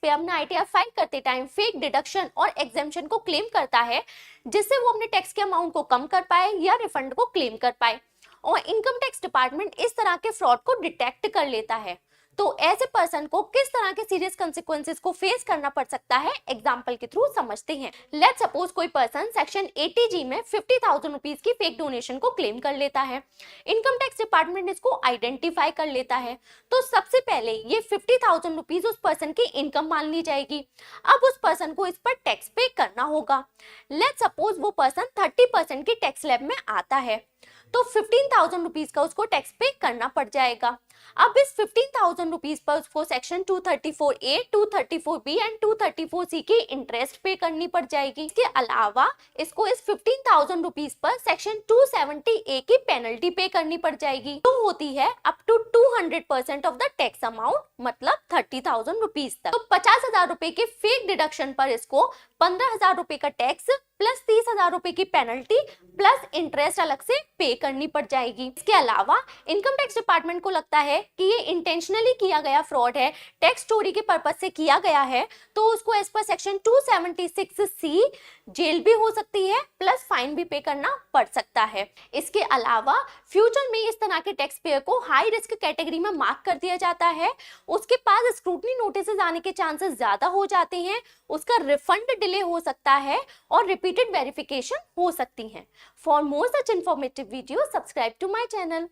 पे अपना ITR file करते टाइम फेक डिडक्शन और एग्जेम्पशन को क्लेम करता है, जिससे वो अपने टैक्स के अमाउंट को कम कर पाए या रिफंड को क्लेम कर पाए। और इनकम टैक्स डिपार्टमेंट इस तरह के फ्रॉड को डिटेक्ट कर लेता है। तो ऐसे पर्सन को किस तरह के सीरियस कंसिक्वेंसेस को फेस करना पड़ सकता है, एग्जांपल के थ्रू समझते हैं। लेट्स सपोज कोई पर्सन सेक्शन 80G में 50,000 रुपीज की फेक डोनेशन को क्लेम कर लेता है। इनकम टैक्स डिपार्टमेंट इसको आइडेंटिफाई कर लेता है। तो सबसे पहले ये 50,000 रुपीज उस पर्सन की इनकम मान ली जाएगी। अब उस पर्सन को इस पर टैक्स पे करना होगा। लेट्स सपोज वो पर्सन 30% की टैक्स स्लैब में आता है, तो 15,000 रुपीज का उसको टैक्स पे करना पड़ जाएगा। अब इस 15,000 रुपीज पर उसको section 234A, 234B and 234C की इंटरेस्ट पे करनी पड़ जाएगी। इसके अलावा इसको इस 15,000 रुपीज पर सेक्शन 270A की पेनल्टी पे करनी पड़ जाएगी, जो होती है up to 200% of the tax amount, मतलब 30,000 रुपीज तक। तो 50,000 रुपए के फेक डिडक्शन पर इसको 15,000 रुपए का टैक्स प्लस 30,000 रुपए की पेनल्टी प्लस इंटरेस्ट अलग से पे करनी पड़ जाएगी। इसके अलावा इनकम टैक्स डिपार्टमेंट को लगता है कि ये इंटेंशनली किया गया फ्रॉड है, टैक्स चोरी के पर्पस से किया गया है, तो उसको as per section 276C jail भी हो सकती है प्लस फाइन भी पे करना पड़ सकता है। इसके अलावा फ्यूचर में इस तरह के टैक्स पेयर को हाई रिस्क कैटेगरी में मार्क कर दिया जाता है, उसके पास स्क्रूटनी नोटिस आने के चांसेस ज्यादा हो जाते हैं, उसका रिफंड डिले हो सकता है और रिपीटेड वेरिफिकेशन हो सकती है। For more such informative video subscribe to my channel.